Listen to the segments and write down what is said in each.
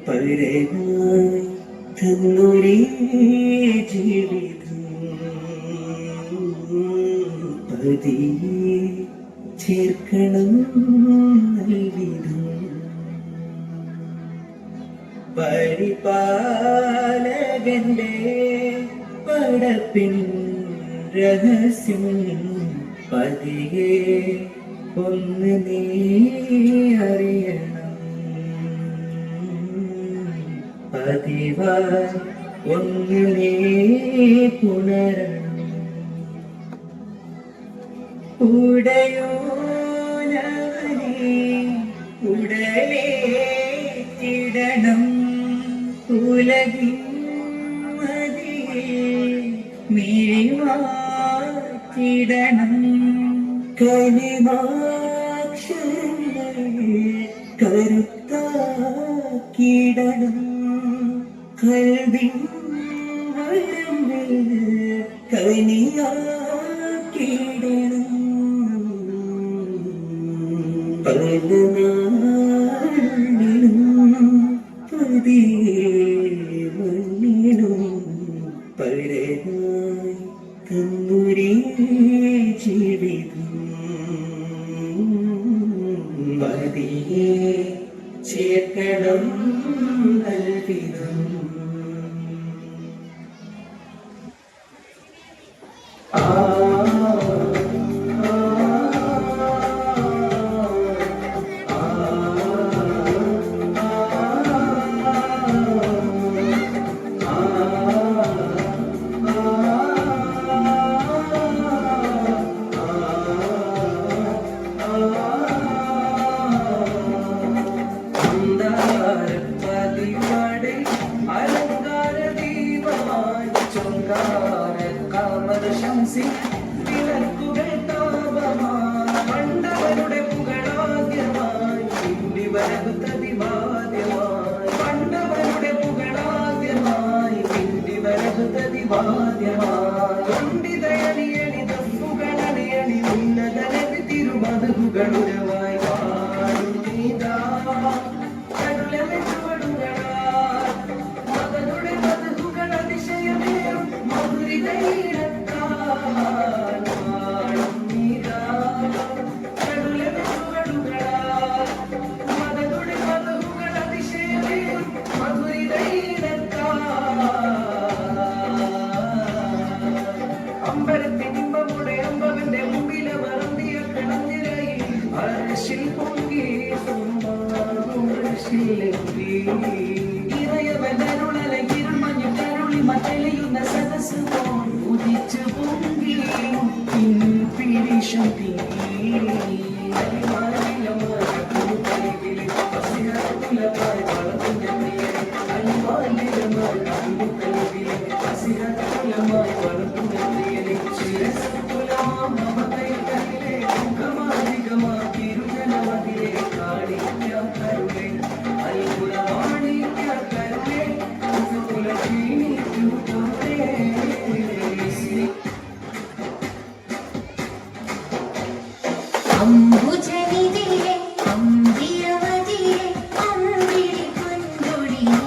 പരമായി തന്നൊരേ ജീവിതം പതിയെ ചേർക്കണം നൽകിടും പരിപാലകന്റെ പടപ്പിൻ രഹസ്യം പതിയെ ഒന്ന് നീ അറിയണം പതിവായി ഒന്ന് നീ പുണരണം ഉടയോനവനെ ഉടലേറ്റിടണം ഉലകിൻ മതിയെ മിഴിവാറ്റിടണം കനിമാക്ഷരങ്ങൾ കരുത്താക്കിടണം കൽവിൻ വരമ്പിൽ കനിയാക്കിടണം പലനാളിലും പതിയെ മണ്ണിലും പരമായി തന്നൊരേ ജീവിതം പതിയെ ചേർക്കണം നൽകിടും പണ്ടവരുടെ പുകളാദ്യമായി പിണ്ടി വരഹുതതിവാദ്യമായി പണ്ഡിതയണിയണി തപ്പുകളണിയണി ഉന്നതനവി തിരുമധുകളുരവായി പാടുന്നീതാ കരുളമെ ചുവടുകളാ മകനുടെ മധുകൾ അതിശയമേറും മധുരിതയിലത്താ അമ്പലത്തിനിമ്പമുടെ അമ്പവന്റെ മുമ്പിലെ വറന്തിയ കിടന്നിരയിൽ അരശിൽ പൊങ്കി ഇറയവനരുളല ഇരുമഞ്ഞു കരുളി മറ്റലിയുന്ന സദസ് പോൽ ഉദിച്ചു പൊങ്കി പിരിശം അംബുജനിധിയെ അംബിയമതിയെ അമ്പിളി പൊൻകൊടിയേ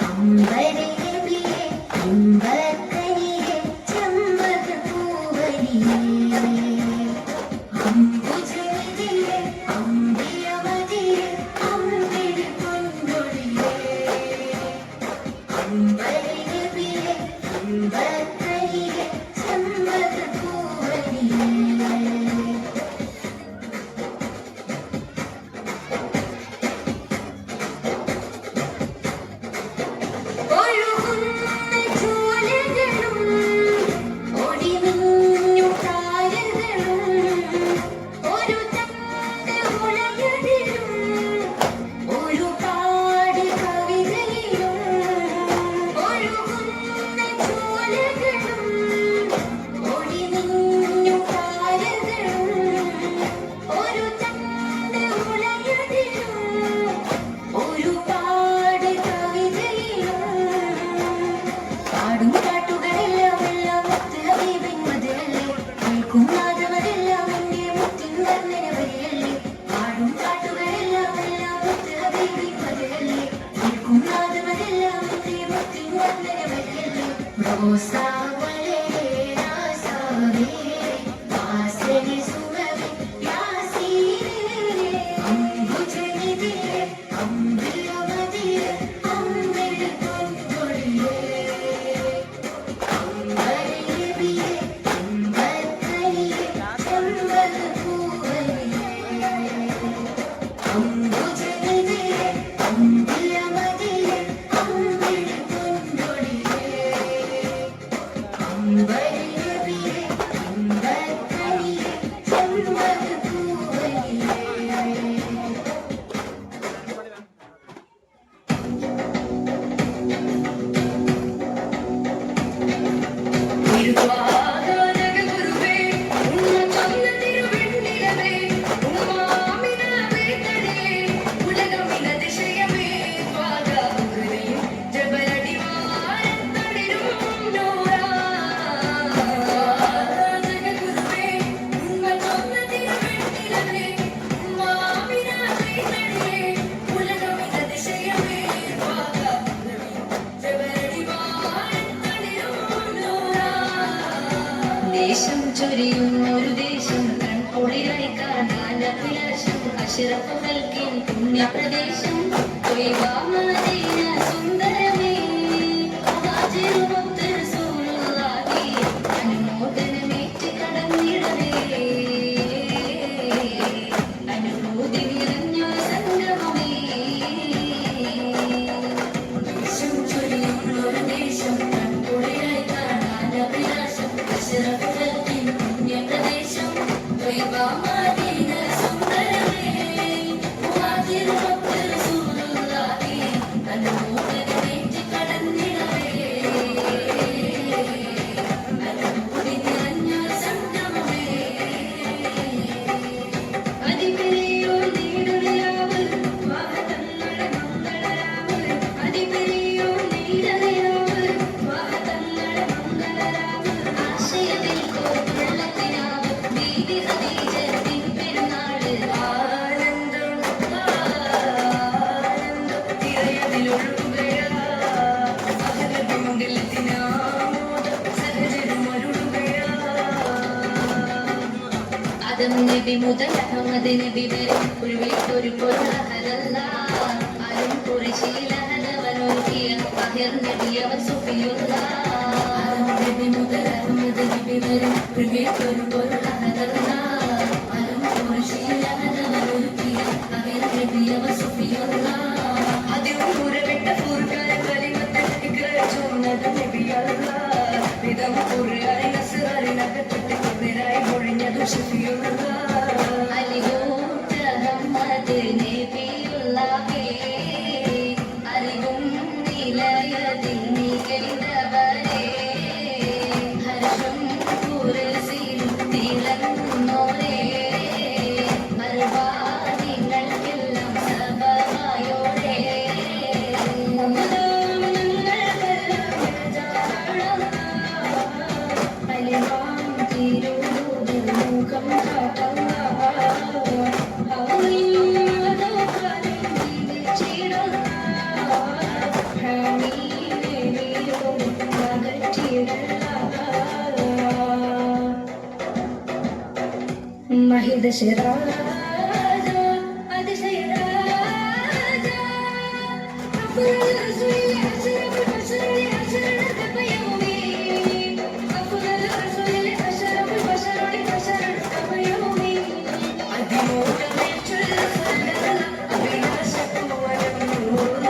അമ്പരനബിയെ അമ്പക്കനിയെ ചമ്മകപ്പൂവരിയേ അംബുജനിധിയെ അംബിയമതിയെ അമ്പിളി പൊൻകൊടിയേ അമ്പരനബിയെ അമ്പക്കനിയെ ചമ്മകപ്പൂവരിയേ ദേശം ചൊരിയുന്നൊരു ദേശം കൺകുളിരായി കാണാൻ അഭിലാഷം അഷ്റഫു ഖൽഖിൻ പുണ്യപ്രദേശം ത്വയ്ബാ മദീന സുന്ദരമേ മുഹാജിറുമൊത്ത് റസൂലുള്ളാഹി അനുമോദനമേറ്റ് കടന്നിടവേ അനുഭൂതി നിറഞ്ഞൊരു സംഗമമേ ദേശം ചൊരിയുന്നൊരു ദേശം കൺകുളിരായി കാണാൻ അഭിലാഷം അഷ്റഫു ഖൽഖിൻ പുണ്യപ്രദേശം ത്വയ്ബാ മദീന സുന്ദരമേ മുഹാജിറുമൊത്ത് റസൂലുള്ളാഹി അനുമോദനമേറ്റ് കടന്നിടവേ അനുഭൂതി നിറഞ്ഞൊരു സംഗമമേ അതിപെരിയോ നീടറിയാവ് വാഹതങ്ങളെ മംഗളരാവ് അതിപെരിയോ നീടറിയാവ് വാഹതങ്ങളെ മംഗളരാവ് ആശയത്തിൽ കോർത്തുള്ളത്തിനാവ് ബീവി ഖദീജത്തിൻ പെരുന്നാള് ആനന്ദം തിരയതിലൊഴുകുകയാ അഹലബിമുണ്ടിലത്തിനാമോദം സഹജരുമരുളുകയാ ആദം നബി മുതൽ അഹമ്മദ് നബി വരെ ഒരു വീട്ടൊരു പൊരുളഹലല്ല ആരും കുറിശീലഹനവനൊരുക്കിയ അഹിർ നബി അവൻ സുഫിയുള്ള ആദം നബി മുതൽ അഹമ്മദ് നബി വരെ ഒരു വീട്ടൊരു പൊരുളഹലല്ല ആരും കുറിശീലഹനവനൊരുക്കിയ അഹിർ നബി അവൻ സുഫിയുള്ള അതിപൂരപ്പെട്ട പൂർക്കാല കലിമത്ത് ഇക്രചുന്നത് നബിയല്ല വിധം കുർആനി നസ്റാനിനകത്തിട്ട് കുതിരായി പൊഴിഞ്ഞതു ഷഫിയുള്ള അലികൂട്ട അഹമ്മദ് നബിയുള്ളാഹേ അറിവും നിലയതിൽ നികൈതവരേ ഹർഷം കുർസിയിൽ തിളങ്ങുന്നോരേ മർവാദികൾക്കെല്ലാം സബമായോരേ അലിവാം തിരുമുഖം കാട്ടല്ല മഹിദശരാജ അതിശയരാജ അഫ്ളൽ റസൂലി അശ്റഫുൽ ബശരി അശ്റഫ യൗമി അഫ്ളൽ റസൂലി അശ്റഫുൽ ബശരി അശ്റഫ യൗമി അതിമോഹമേറ്റുള്ള സല്ലല്ല അഭിലാഷപൂവനം നൂറുള്ള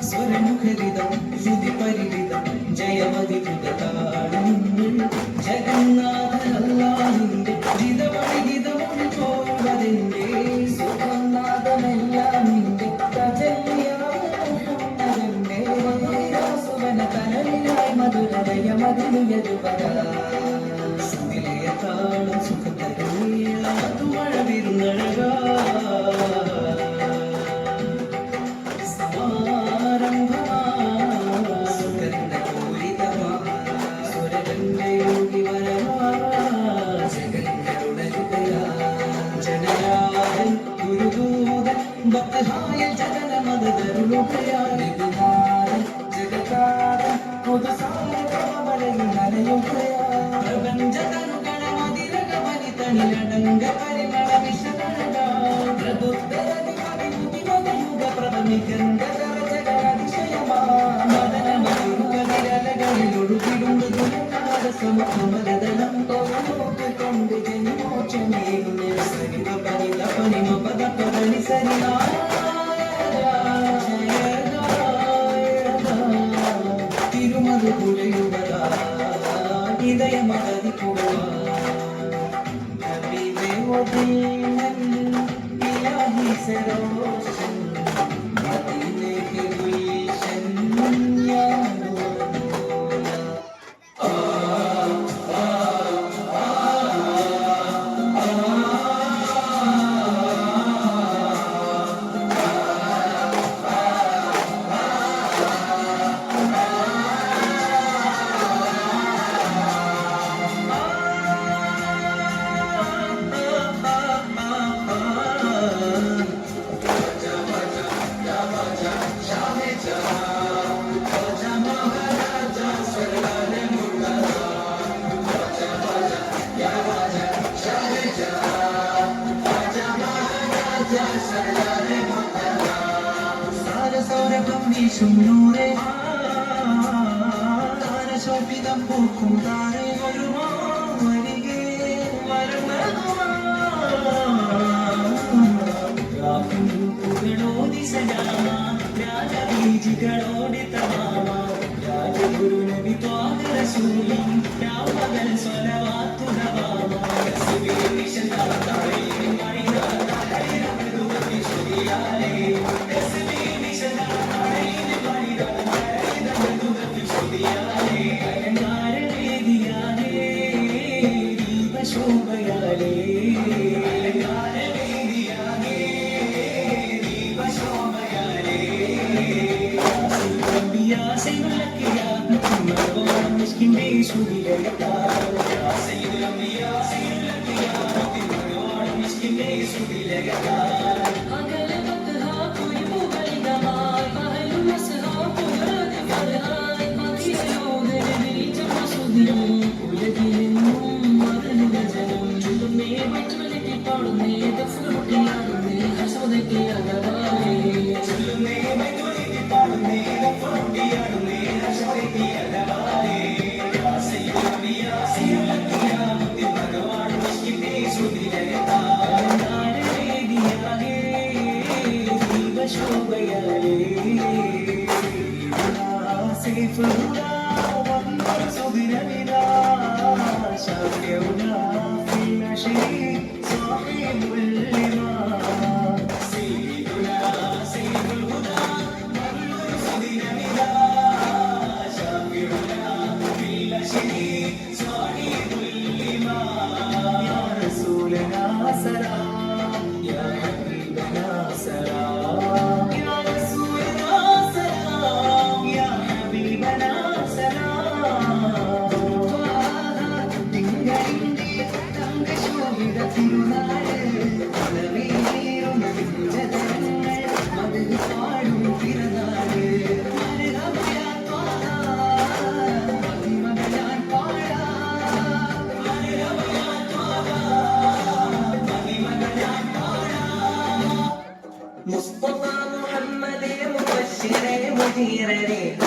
സ്വരമുഖരിതം ശ്രുതിപരിവിതം ജയമതിപുതതാടുന്നിൽ ജഗന്നാഥനല്ലാഹിന്റെ ജിതമണിഗിതമൊഴി പോവതിന്റെ സുഖനാഥമെല്ലാം നിന്റെ തജല്യാമുഹമ്മദിന്റെ സുവന തനലിലായി മധുരമതിലുയരുപക സുനിലയത്താളും സുഖതരുള മധുമഴ വിരുന്നഴക ൊഴുകിടുന്നത് സമൂഹമലതലം കൊണ്ട് സന്തോഷമേകുന്നേ സരിത പനിത പനിമ പദ പദനി സരിയാ തിരുമത് കുഴയുവതാ ഹൃദയ മകതി കൂടുവാ ഹബീബേ വദീനൻ ഇലാഹി സരോഷൻ മദീനെ കെ ഗുൽഷൻ യാ സൗരഭം വീശും നൂറേ ശോഭിതം പൂക്കും താരേ വരുമോ വരികേ വരുമോടി സജാമ രാജബീജികളോടി തമാമ രാജഗുരു നബി ത്വാഹ റസൂലി രാമകൽ സ്വലവാത്തു ദവാമ റസൂലി നിശന്താതായി മറിനാ താരേ റബ്ബുദി ശുരിയാലേ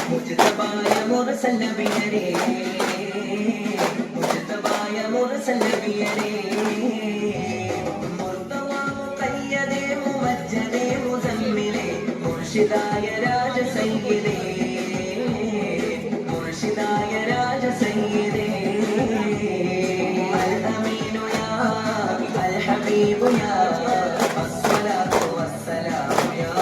മുജ്തബായ മുർസൽ നബിയരേ മുജ്തബായ മുർസൽ നബിയരേ മുർതവാ മുഖയ്യദേ മുവജ്ജദേ മുസമ്മിലേ മുർഷിദായ രാജ സയ്യിദേ മുർഷിദായ രാജ സയ്യിദേ അൽ അമീനു യാ അൽ ഹബീബു യാ അസ്സലാത്തു വസ്സലാമു യാ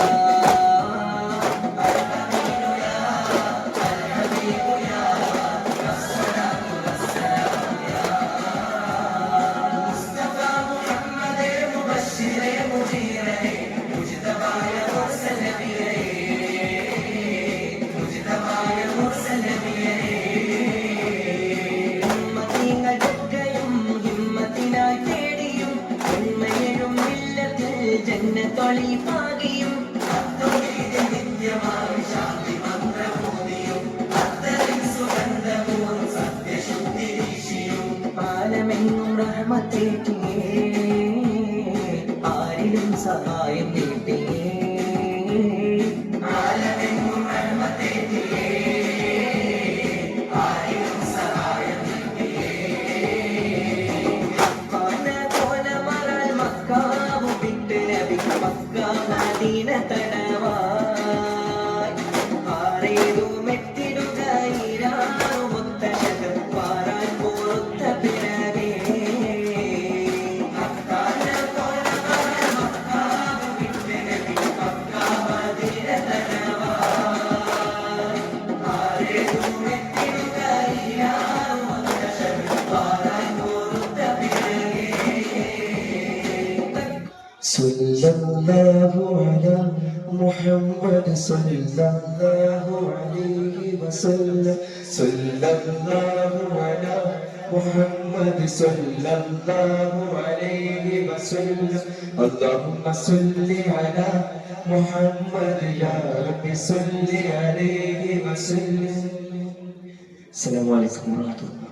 ആരിലും സഹായം നീട്ടിയേ ആലമെങ്ങും റഹ്മത്തേറ്റിയേ ആരിലും സഹായം നീട്ടിയേ കോല കോല محمد صلى الله عليه وسلم صلى الله على محمد صلى الله عليه وسلم اللهم صل على محمد يا رب صل عليه وسلم. السلام عليكم ورحمة الله.